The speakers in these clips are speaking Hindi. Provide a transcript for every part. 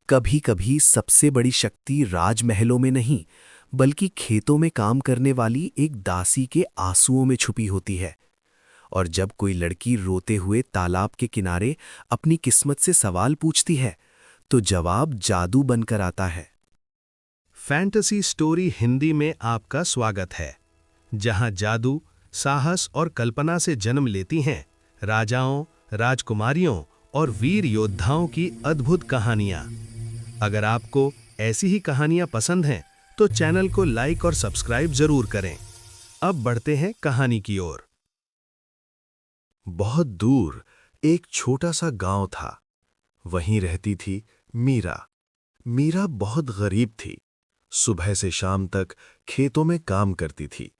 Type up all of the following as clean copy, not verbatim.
कभी कभी सबसे बड़ी शक्ति राजमहलों में नहीं, बल्कि खेतों में काम करने वाली एक दासी के आंसुओं में छुपी होती है। और जब कोई लड़की रोते हुए तालाब के किनारे अपनी किस्मत से सवाल पूछती है, तो जवाब जादू बनकर आता है। फैंटेसी स्टोरी हिंदी में आपका स्वागत है, जहां जादू, साहस और कल्पना से जन्म लेती हैं राजाओं, राजकुमारियों और वीर योद्धाओं की अद्भुत कहानियां। अगर आपको ऐसी ही कहानियां पसंद हैं, तो चैनल को लाइक और सब्सक्राइब जरूर करें। अब बढ़ते हैं कहानी की ओर। बहुत दूर एक छोटा सा गांव था। वहीं रहती थी मीरा। मीरा बहुत गरीब थी। सुबह से शाम तक खेतों में काम करती थी।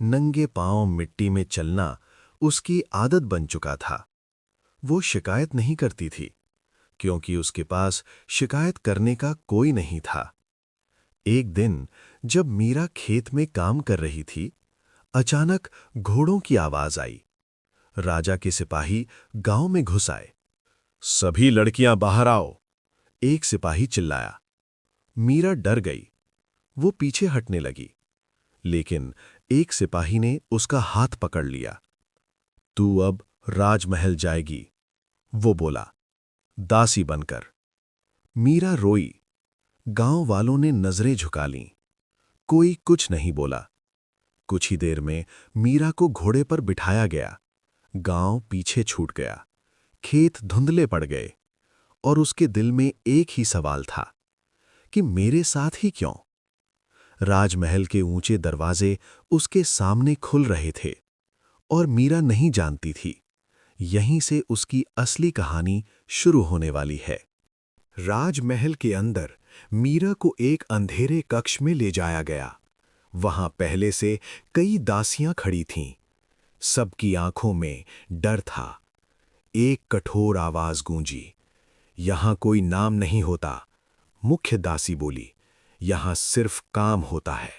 नंगे पांव मिट्टी में चलना उसकी आदत बन चुका था। वो शिकायत नहीं करती थी, क्योंकि उसके पास शिकायत करने का कोई नहीं था। एक दिन जब मीरा खेत में काम कर रही थी, अचानक घोड़ों की आवाज आई। राजा के सिपाही गांव में घुस आए। सभी लड़कियां बाहर आओ, एक सिपाही चिल्लाया। मीरा डर गई। वो पीछे हटने लगी, लेकिन एक सिपाही ने उसका हाथ पकड़ लिया। तू अब राजमहल जाएगी, वो बोला, दासी बनकर। मीरा रोई। गांव वालों ने नजरें झुका लीं। कोई कुछ नहीं बोला। कुछ ही देर में मीरा को घोड़े पर बिठाया गया। गांव पीछे छूट गया। खेत धुंधले पड़ गए और उसके दिल में एक ही सवाल था कि मेरे साथ ही क्यों। राजमहल के ऊंचे दरवाजे उसके सामने खुल रहे थे और मीरा नहीं जानती थी, यहीं से उसकी असली कहानी शुरू होने वाली है। राजमहल के अंदर मीरा को एक अंधेरे कक्ष में ले जाया गया। वहां पहले से कई दासियां खड़ी थीं। सबकी आंखों में डर था। एक कठोर आवाज गूंजी, यहां कोई नाम नहीं होता। मुख्य दासी बोली, यहां सिर्फ काम होता है।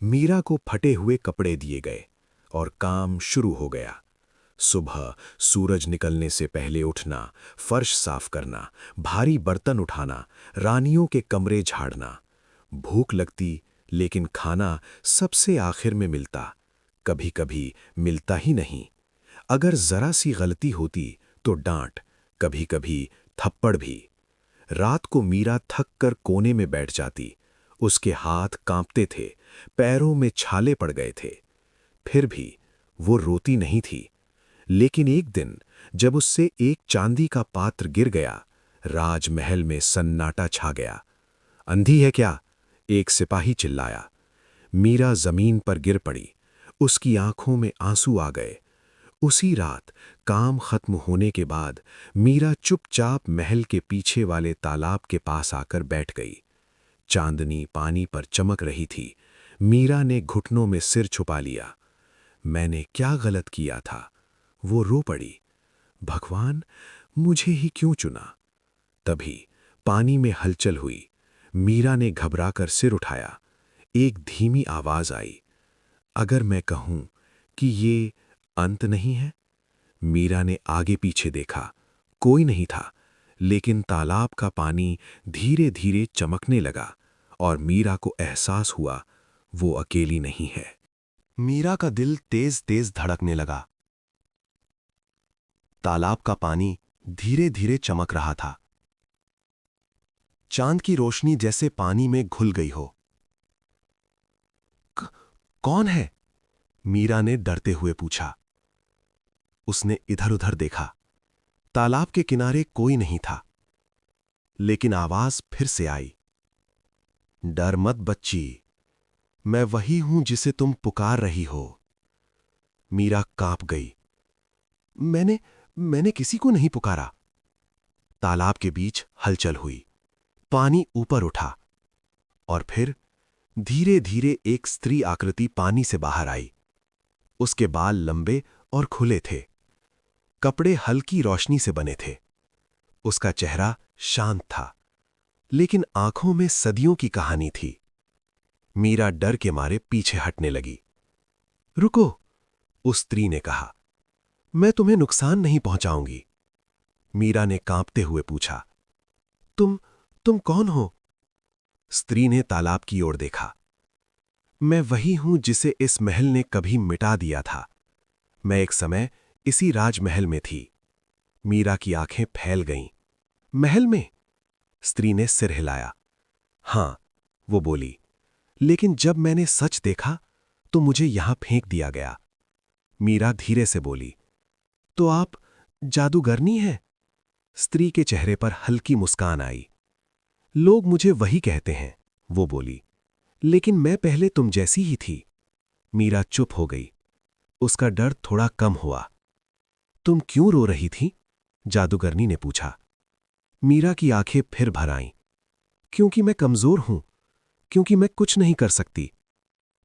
मीरा को फटे हुए कपड़े दिए गए और काम शुरू हो गया। सुबह सूरज निकलने से पहले उठना, फर्श साफ करना, भारी बर्तन उठाना, रानियों के कमरे झाड़ना। भूख लगती, लेकिन खाना सबसे आखिर में मिलता। कभी कभी मिलता ही नहीं। अगर जरा सी गलती होती तो डांट, कभी कभी थप्पड़ भी। रात को मीरा थक कर कोने में बैठ जाती। उसके हाथ कांपते थे, पैरों में छाले पड़ गए थे। फिर भी वो रोती नहीं थी। लेकिन एक दिन जब उससे एक चांदी का पात्र गिर गया, राजमहल में सन्नाटा छा गया। अंधी है क्या? एक सिपाही चिल्लाया। मीरा जमीन पर गिर पड़ी। उसकी आंखों में आंसू आ गए। उसी रात काम खत्म होने के बाद मीरा चुपचाप महल के पीछे वाले तालाब के पास आकर बैठ गई। चांदनी पानी पर चमक रही थी। मीरा ने घुटनों में सिर छुपा लिया। मैंने क्या गलत किया था? वो रो पड़ी। भगवान, मुझे ही क्यों चुना? तभी पानी में हलचल हुई। मीरा ने घबराकर सिर उठाया। एक धीमी आवाज आई, अगर मैं कहूं कि ये अंत नहीं है? मीरा ने आगे पीछे देखा। कोई नहीं था, लेकिन तालाब का पानी धीरे धीरे चमकने लगा और मीरा को एहसास हुआ वो अकेली नहीं है। मीरा का दिल तेज तेज धड़कने लगा। तालाब का पानी धीरे धीरे चमक रहा था। चांद की रोशनी जैसे पानी में घुल गई हो। कौन है? मीरा ने डरते हुए पूछा। उसने इधर उधर देखा। तालाब के किनारे कोई नहीं था, लेकिन आवाज फिर से आई, डर मत बच्ची, मैं वही हूं जिसे तुम पुकार रही हो। मीरा कांप गई। मैंने किसी को नहीं पुकारा। तालाब के बीच हलचल हुई। पानी ऊपर उठा और फिर धीरे धीरे एक स्त्री आकृति पानी से बाहर आई। उसके बाल लंबे और खुले थे। कपड़े हल्की रोशनी से बने थे। उसका चेहरा शांत था, लेकिन आंखों में सदियों की कहानी थी। मीरा डर के मारे पीछे हटने लगी। रुको, उस स्त्री ने कहा, मैं तुम्हें नुकसान नहीं पहुंचाऊंगी। मीरा ने कांपते हुए पूछा, तुम कौन हो? स्त्री ने तालाब की ओर देखा। मैं वही हूं जिसे इस महल ने कभी मिटा दिया था। मैं एक समय इसी राजमहल में थी। मीरा की आंखें फैल गईं। महल में? स्त्री ने सिर हिलाया। हां, वो बोली, लेकिन जब मैंने सच देखा तो मुझे यहां फेंक दिया गया। मीरा धीरे से बोली, तो आप जादूगरनी हैं? स्त्री के चेहरे पर हल्की मुस्कान आई। लोग मुझे वही कहते हैं, वो बोली, लेकिन मैं पहले तुम जैसी ही थी। मीरा चुप हो गई। उसका डर थोड़ा कम हुआ। तुम क्यों रो रही थी? जादूगरनी ने पूछा। मीरा की आंखें फिर भर आईं। क्योंकि मैं कमजोर हूं, क्योंकि मैं कुछ नहीं कर सकती।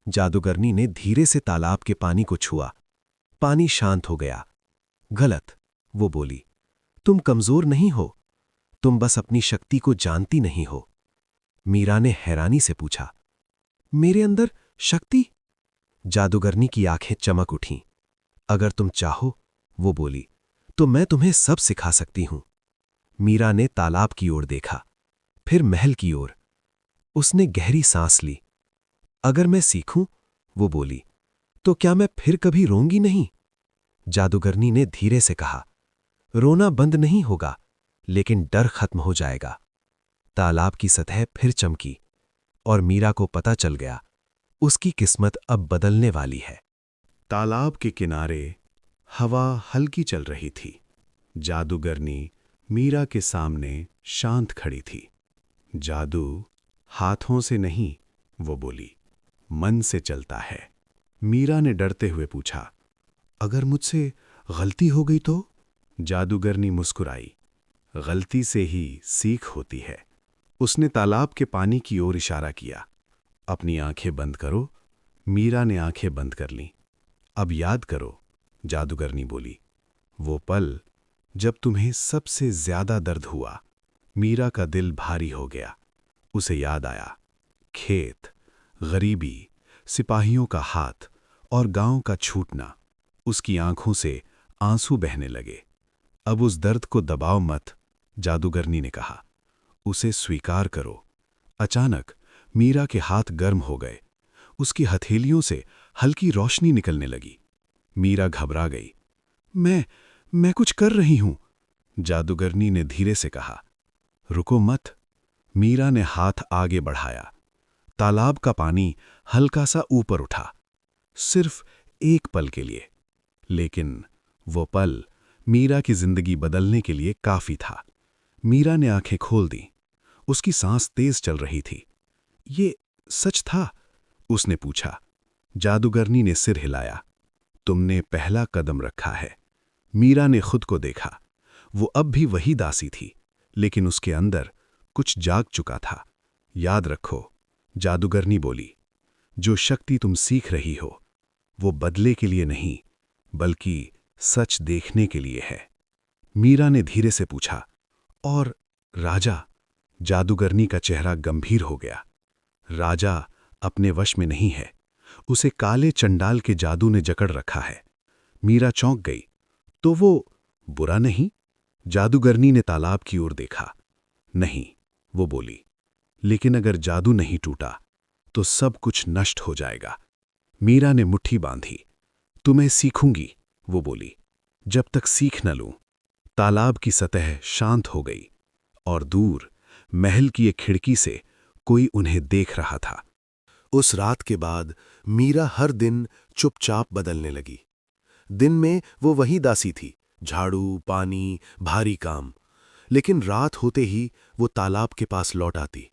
जादूगरनी ने धीरे से तालाब के पानी को छुआ। पानी शांत हो गया। गलत, वो बोली, तुम कमजोर नहीं हो, तुम बस अपनी शक्ति को जानती नहीं हो। मीरा ने हैरानी से पूछा, मेरे अंदर शक्ति? जादूगरनी की आंखें चमक उठीं। अगर तुम चाहो, वो बोली, तो मैं तुम्हें सब सिखा सकती हूं। मीरा ने तालाब की ओर देखा, फिर महल की ओर। उसने गहरी सांस ली। अगर मैं सीखूं, वो बोली, तो क्या मैं फिर कभी रोंगी नहीं? जादूगरनी ने धीरे से कहा, रोना बंद नहीं होगा, लेकिन डर खत्म हो जाएगा। तालाब की सतह फिर चमकी और मीरा को पता चल गया, उसकी किस्मत अब बदलने वाली है। तालाब के किनारे हवा हल्की चल रही थी। जादूगरनी मीरा के सामने शांत खड़ी थी। जादू हाथों से नहीं, वो बोली, मन से चलता है। मीरा ने डरते हुए पूछा, अगर मुझसे गलती हो गई तो? जादूगरनी मुस्कुराई, गलती से ही सीख होती है। उसने तालाब के पानी की ओर इशारा किया। अपनी आंखें बंद करो। मीरा ने आंखें बंद कर लीं। अब याद करो, जादूगरनी बोली, वो पल जब तुम्हें सबसे ज्यादा दर्द हुआ। मीरा का दिल भारी हो गया। उसे याद आया, खेत, गरीबी, सिपाहियों का हाथ और गांव का छूटना। उसकी आंखों से आंसू बहने लगे। अब उस दर्द को दबाओ मत, जादूगरनी ने कहा, उसे स्वीकार करो। अचानक मीरा के हाथ गर्म हो गए। उसकी हथेलियों से हल्की रोशनी निकलने लगी। मीरा घबरा गई। मैं कुछ कर रही हूं, जादूगरनी ने धीरे से कहा। रुको मत। मीरा ने हाथ आगे बढ़ाया। तालाब का पानी हल्का सा ऊपर उठा, सिर्फ एक पल के लिए। लेकिन वो पल मीरा की जिंदगी बदलने के लिए काफी था। मीरा ने आंखें खोल दी। उसकी सांस तेज चल रही थी। ये सच था? उसने पूछा। जादूगरनी ने सिर हिलाया। तुमने पहला कदम रखा है। मीरा ने खुद को देखा। वो अब भी वही दासी थी, लेकिन उसके अंदर कुछ जाग चुका था। याद रखो, जादूगरनी बोली, जो शक्ति तुम सीख रही हो, वो बदले के लिए नहीं, बल्कि सच देखने के लिए है। मीरा ने धीरे से पूछा, और राजा? जादूगरनी का चेहरा गंभीर हो गया। राजा अपने वश में नहीं है। उसे काले चंडाल के जादू ने जकड़ रखा है। मीरा चौंक गई। तो वो बुरा नहीं? जादूगरनी ने तालाब की ओर देखा। नहीं, वो बोली, लेकिन अगर जादू नहीं टूटा तो सब कुछ नष्ट हो जाएगा। मीरा ने मुट्ठी बांधी। तुम्हें सीखूंगी, वो बोली, जब तक सीख न लूं। तालाब की सतह शांत हो गई और दूर महल की एक खिड़की से कोई उन्हें देख रहा था। उस रात के बाद मीरा हर दिन चुपचाप बदलने लगी। दिन में वो वही दासी थी, झाड़ू, पानी, भारी काम। लेकिन रात होते ही वो तालाब के पास लौट आती।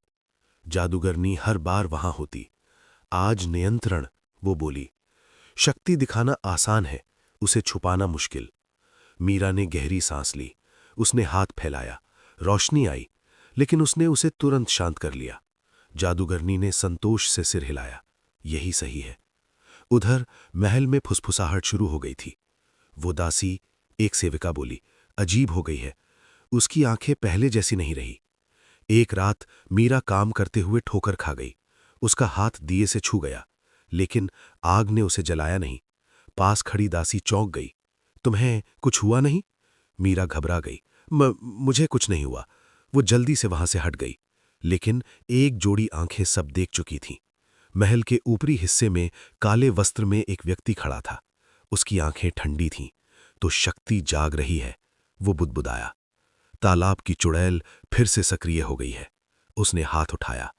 जादूगरनी हर बार वहां होती। आज नियंत्रण, वो बोली। शक्ति दिखाना आसान है, उसे छुपाना मुश्किल। मीरा ने गहरी सांस ली। उसने हाथ फैलाया। रोशनी आई, लेकिन उसने उसे तुरंत शांत कर लिया। जादूगरनी ने संतोष से सिर हिलाया। यही सही है। उधर महल में फुसफुसाहट शुरू हो गई थी। वो दासी, एक सेविका बोली, अजीब हो गई है। उसकी आंखें पहले जैसी नहीं रही। एक रात मीरा काम करते हुए ठोकर खा गई। उसका हाथ दिए से छू गया, लेकिन आग ने उसे जलाया नहीं। पास खड़ी दासी चौंक गई। तुम्हें कुछ हुआ नहीं? मीरा घबरा गई। मुझे कुछ नहीं हुआ। वो जल्दी से वहां से हट गई। लेकिन एक जोड़ी आंखें सब देख चुकी थीं। महल के ऊपरी हिस्से में काले वस्त्र में एक व्यक्ति खड़ा था। उसकी आंखें ठंडी थीं। तो शक्ति जाग रही है, वो बुदबुदाया। तालाब की चुड़ैल फिर से सक्रिय हो गई है। उसने हाथ उठाया।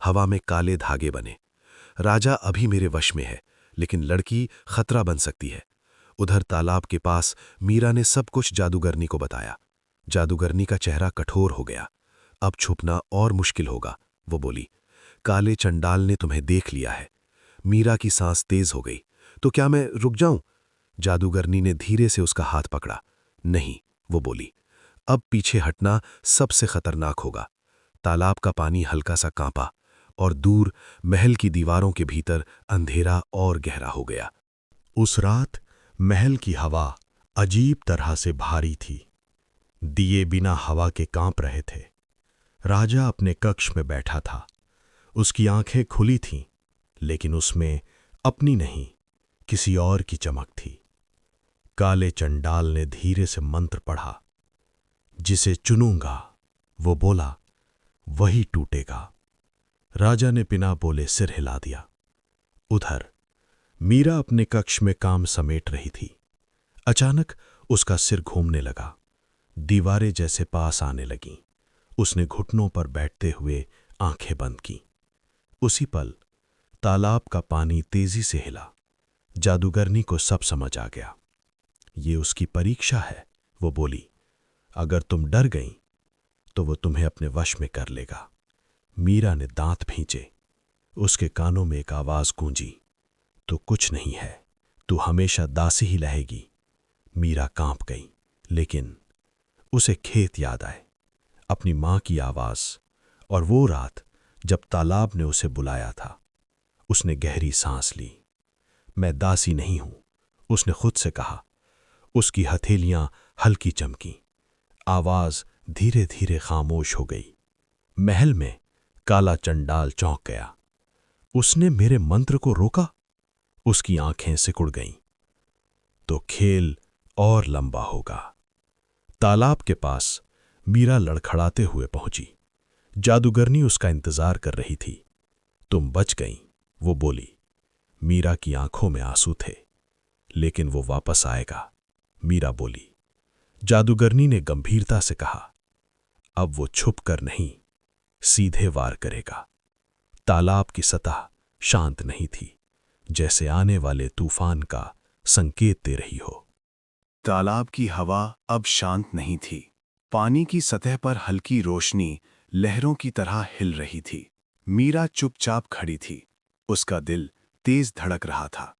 हवा में काले धागे बने। राजा अभी मेरे वश में है, लेकिन लड़की खतरा बन सकती है। उधर तालाब के पास मीरा ने सब कुछ जादूगरनी को बताया। जादूगरनी का चेहरा कठोर हो गया। अब छुपना और मुश्किल होगा, वो बोली। काले चंडाल ने तुम्हें देख लिया है। मीरा की सांस तेज हो गई। तो क्या मैं रुक जाऊं? जादूगरनी ने धीरे से उसका हाथ पकड़ा। नहीं, वो बोली, अब पीछे हटना सबसे खतरनाक होगा। तालाब का पानी हल्का सा कांपा और दूर महल की दीवारों के भीतर अंधेरा और गहरा हो गया। उस रात महल की हवा अजीब तरह से भारी थी। दिए बिना हवा के कांप रहे थे। राजा अपने कक्ष में बैठा था। उसकी आंखें खुली थीं, लेकिन उसमें अपनी नहीं, किसी और की चमक थी। काले चंडाल ने धीरे से मंत्र पढ़ा। जिसे चुनूंगा, वो बोला, वही टूटेगा। राजा ने बिना बोले सिर हिला दिया। उधर मीरा अपने कक्ष में काम समेट रही थी। अचानक उसका सिर घूमने लगा। दीवारें जैसे पास आने लगीं। उसने घुटनों पर बैठते हुए आंखें बंद की। उसी पल तालाब का पानी तेजी से हिला। जादूगरनी को सब समझ आ गया। ये उसकी परीक्षा है, वो बोली। अगर तुम डर गईं, तो वो तुम्हें अपने वश में कर लेगा। मीरा ने दांत भींचे। उसके कानों में एक आवाज गूंजी, तो कुछ नहीं है, तू हमेशा दासी ही रहेगी। मीरा कांप गई, लेकिन उसे खेत याद आए, अपनी मां की आवाज और वो रात जब तालाब ने उसे बुलाया था। उसने गहरी सांस ली। मैं दासी नहीं हूं, उसने खुद से कहा। उसकी हथेलियां हल्की चमकी। आवाज धीरे धीरे खामोश हो गई। महल में काला चंडाल चौंक गया। उसने मेरे मंत्र को रोका? उसकी आंखें सिकुड़ गईं। तो खेल और लंबा होगा। तालाब के पास मीरा लड़खड़ाते हुए पहुंची। जादूगरनी उसका इंतजार कर रही थी। तुम बच गईं, वो बोली। मीरा की आंखों में आंसू थे। लेकिन वो वापस आएगा, मीरा बोली। जादूगरनी ने गंभीरता से कहा, अब वो छुप कर नहीं, सीधे वार करेगा। तालाब की सतह शांत नहीं थी, जैसे आने वाले तूफान का संकेत दे रही हो। तालाब की हवा अब शांत नहीं थी। पानी की सतह पर हल्की रोशनी लहरों की तरह हिल रही थी। मीरा चुपचाप खड़ी थी। उसका दिल तेज धड़क रहा था।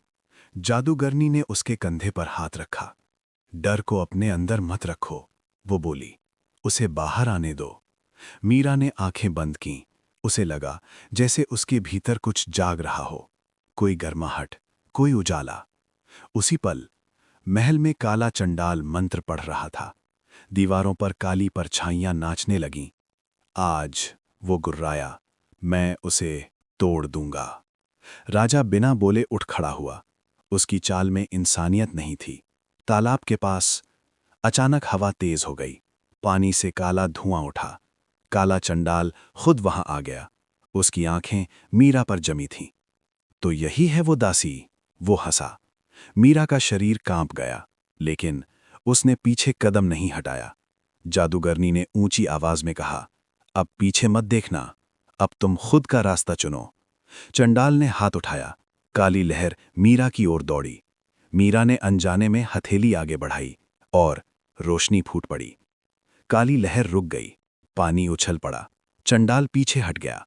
जादूगरनी ने उसके कंधे पर हाथ रखा। डर को अपने अंदर मत रखो, वो बोली। उसे बाहर आने दो। मीरा ने आंखें बंद कीं। उसे लगा जैसे उसके भीतर कुछ जाग रहा हो, कोई गर्माहट, कोई उजाला। उसी पल महल में काला चंडाल मंत्र पढ़ रहा था। दीवारों पर काली परछाइयां नाचने लगीं। आज वो गुर्राया, मैं उसे तोड़ दूंगा। राजा बिना बोले उठ खड़ा हुआ। उसकी चाल में इंसानियत नहीं थी। तालाब के पास अचानक हवा तेज हो गई। पानी से काला धुआं उठा। काला चंडाल खुद वहां आ गया। उसकी आंखें मीरा पर जमी थीं। तो यही है वो दासी, वो हंसा। मीरा का शरीर कांप गया, लेकिन उसने पीछे कदम नहीं हटाया। जादूगरनी ने ऊंची आवाज में कहा, अब पीछे मत देखना, अब तुम खुद का रास्ता चुनो। चंडाल ने हाथ उठाया। काली लहर मीरा की ओर दौड़ी। मीरा ने अनजाने में हथेली आगे बढ़ाई और रोशनी फूट पड़ी। काली लहर रुक गई। पानी उछल पड़ा। चंडाल पीछे हट गया।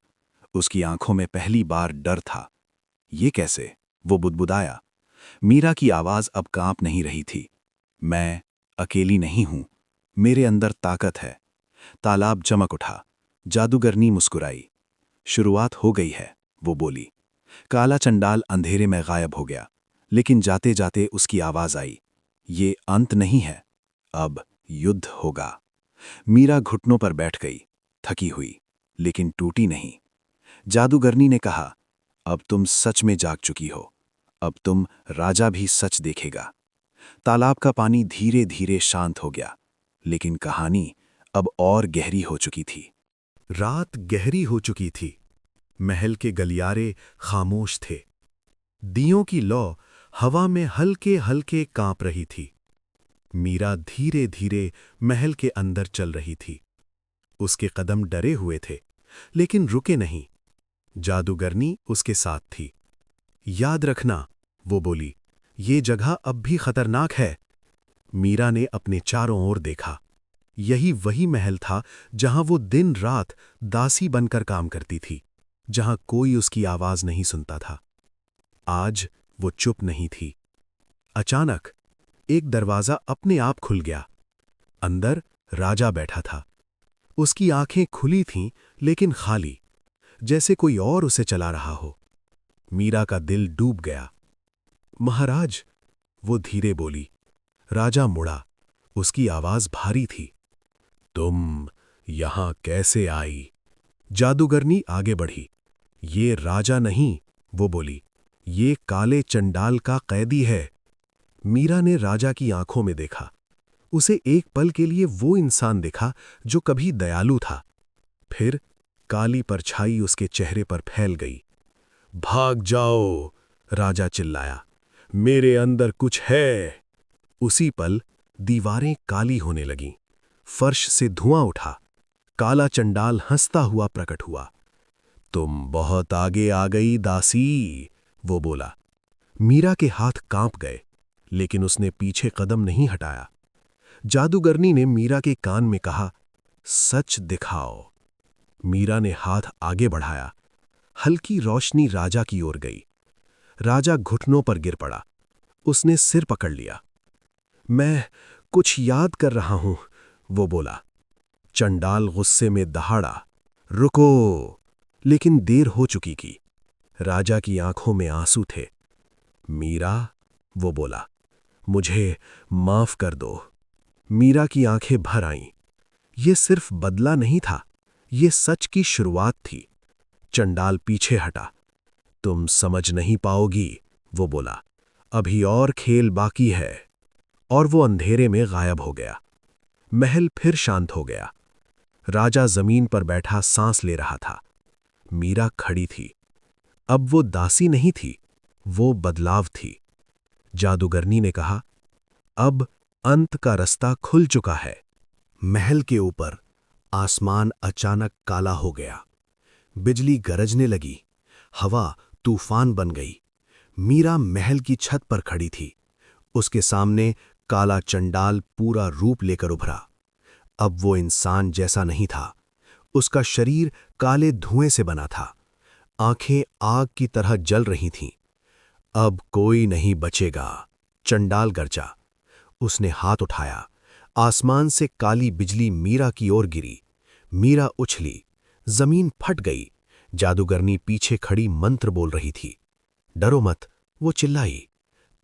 उसकी आंखों में पहली बार डर था। ये कैसे? वो बुदबुदाया। मीरा की आवाज अब कांप नहीं रही थी। मैं अकेली नहीं हूं, मेरे अंदर ताकत है। तालाब चमक उठा। जादूगरनी मुस्कुराई। शुरुआत हो गई है, वो बोली। काला चंडाल अंधेरे में गायब हो गया, लेकिन जाते जाते उसकी आवाज आई, ये अंत नहीं है, अब युद्ध होगा। मीरा घुटनों पर बैठ गई, थकी हुई, लेकिन टूटी नहीं। जादूगरनी ने कहा, अब तुम सच में जाग चुकी हो, अब तुम राजा भी सच देखेगा। तालाब का पानी धीरे धीरे शांत हो गया, लेकिन कहानी अब और गहरी हो चुकी थी। रात गहरी हो चुकी थी। महल के गलियारे खामोश थे। दियों की लौ हवा में हल्के हल्के कांप रही थी। मीरा धीरे धीरे महल के अंदर चल रही थी। उसके कदम डरे हुए थे, लेकिन रुके नहीं। जादूगरनी उसके साथ थी। याद रखना, वो बोली, ये जगह अब भी खतरनाक है। मीरा ने अपने चारों ओर देखा। यही वही महल था जहां वो दिन रात दासी बनकर काम करती थी, जहां कोई उसकी आवाज नहीं सुनता था। आज वो चुप नहीं थी। अचानक एक दरवाजा अपने आप खुल गया। अंदर राजा बैठा था। उसकी आंखें खुली थीं, लेकिन खाली, जैसे कोई और उसे चला रहा हो। मीरा का दिल डूब गया। महाराज, वो धीरे बोली। राजा मुड़ा। उसकी आवाज भारी थी। तुम यहां कैसे आई? जादूगरनी आगे बढ़ी। ये राजा नहीं, वो बोली, ये काले चंडाल का कैदी है। मीरा ने राजा की आंखों में देखा। उसे एक पल के लिए वो इंसान दिखा जो कभी दयालु था। फिर काली परछाई उसके चेहरे पर फैल गई। भाग जाओ, राजा चिल्लाया, मेरे अंदर कुछ है। उसी पल दीवारें काली होने लगीं। फर्श से धुआं उठा। काला चंडाल हंसता हुआ प्रकट हुआ। तुम बहुत आगे आ गई दासी, वो बोला। मीरा के हाथ कांप गए, लेकिन उसने पीछे कदम नहीं हटाया। जादूगरनी ने मीरा के कान में कहा, सच दिखाओ। मीरा ने हाथ आगे बढ़ाया। हल्की रोशनी राजा की ओर गई। राजा घुटनों पर गिर पड़ा। उसने सिर पकड़ लिया। मैं कुछ याद कर रहा हूं, वो बोला। चंडाल गुस्से में दहाड़ा। रुको! लेकिन देर हो चुकी थी। राजा की आंखों में आंसू थे। मीरा, वो बोला, मुझे माफ कर दो। मीरा की आंखें भर आईं। ये सिर्फ बदला नहीं था, ये सच की शुरुआत थी। चंडाल पीछे हटा। तुम समझ नहीं पाओगी, वो बोला, अभी और खेल बाकी है। और वो अंधेरे में गायब हो गया। महल फिर शांत हो गया। राजा जमीन पर बैठा सांस ले रहा था। मीरा खड़ी थी। अब वो दासी नहीं थी, वो बदलाव थी। जादूगरनी ने कहा, अब अंत का रास्ता खुल चुका है। महल के ऊपर आसमान अचानक काला हो गया। बिजली गरजने लगी। हवा तूफान बन गई। मीरा महल की छत पर खड़ी थी। उसके सामने काला चंडाल पूरा रूप लेकर उभरा। अब वो इंसान जैसा नहीं था। उसका शरीर काले धुएं से बना था। आंखें आग की तरह जल रही थीं। अब कोई नहीं बचेगा, चंडाल गरजा। उसने हाथ उठाया। आसमान से काली बिजली मीरा की ओर गिरी। मीरा उछली। जमीन फट गई। जादूगरनी पीछे खड़ी मंत्र बोल रही थी। डरो मत, वो चिल्लाई।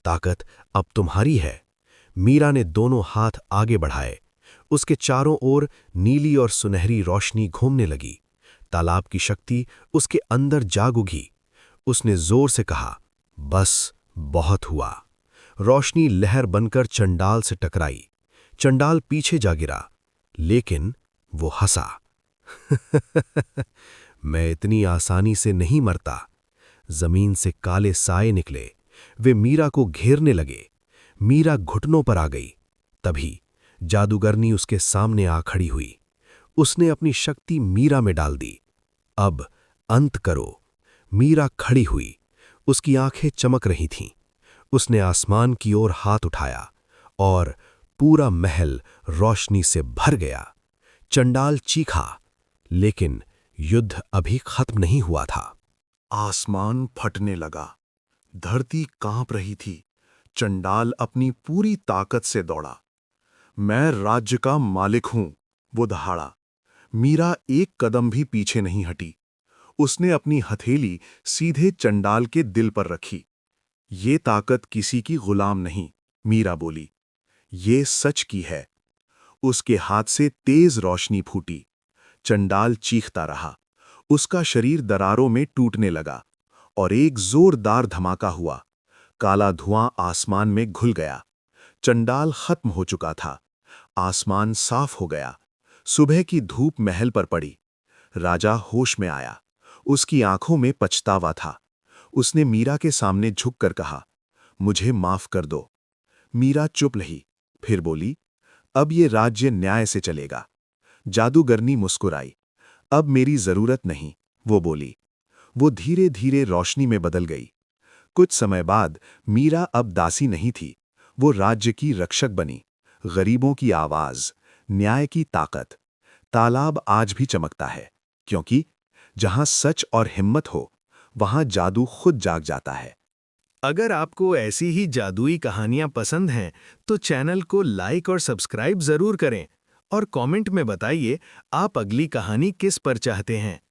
ताकत अब तुम्हारी है। मीरा ने दोनों हाथ आगे बढ़ाए। उसके चारों ओर नीली और सुनहरी रोशनी घूमने लगी। तालाब की शक्ति उसके अंदर जाग उठी। उसने जोर से कहा, बस बहुत हुआ। रोशनी लहर बनकर चंडाल से टकराई। चंडाल पीछे जा गिरा, लेकिन वो हंसा। मैं इतनी आसानी से नहीं मरता। जमीन से काले साए निकले। वे मीरा को घेरने लगे। मीरा घुटनों पर आ गई। तभी जादूगरनी उसके सामने आ खड़ी हुई। उसने अपनी शक्ति मीरा में डाल दी। अब अंत करो। मीरा खड़ी हुई। उसकी आंखें चमक रही थीं। उसने आसमान की ओर हाथ उठाया और पूरा महल रोशनी से भर गया। चंडाल चीखा, लेकिन युद्ध अभी खत्म नहीं हुआ था। आसमान फटने लगा। धरती कांप रही थी। चंडाल अपनी पूरी ताकत से दौड़ा। मैं राज्य का मालिक हूं, वो दहाड़ा। मीरा एक कदम भी पीछे नहीं हटी। उसने अपनी हथेली सीधे चंडाल के दिल पर रखी। ये ताकत किसी की गुलाम नहीं, मीरा बोली, ये सच की है। उसके हाथ से तेज रोशनी फूटी। चंडाल चीखता रहा। उसका शरीर दरारों में टूटने लगा और एक जोरदार धमाका हुआ। काला धुआं आसमान में घुल गया। चंडाल खत्म हो चुका था। आसमान साफ हो गया। सुबह की धूप महल पर पड़ी। राजा होश में आया। उसकी आंखों में पछतावा था। उसने मीरा के सामने झुककर कहा, मुझे माफ कर दो। मीरा चुप रही, फिर बोली, अब ये राज्य न्याय से चलेगा। जादूगरनी मुस्कुराई। अब मेरी जरूरत नहीं, वो बोली। वो धीरे धीरे रोशनी में बदल गई। कुछ समय बाद मीरा अब दासी नहीं थी, वो राज्य की रक्षक बनी। गरीबों की आवाज, न्याय की ताकत। तालाब आज भी चमकता है, क्योंकि जहां सच और हिम्मत हो, वहां जादू खुद जाग जाता है। अगर आपको ऐसी ही जादुई कहानियां पसंद हैं, तो चैनल को लाइक और सब्सक्राइब जरूर करें और कमेंट में बताइए आप अगली कहानी किस पर चाहते हैं।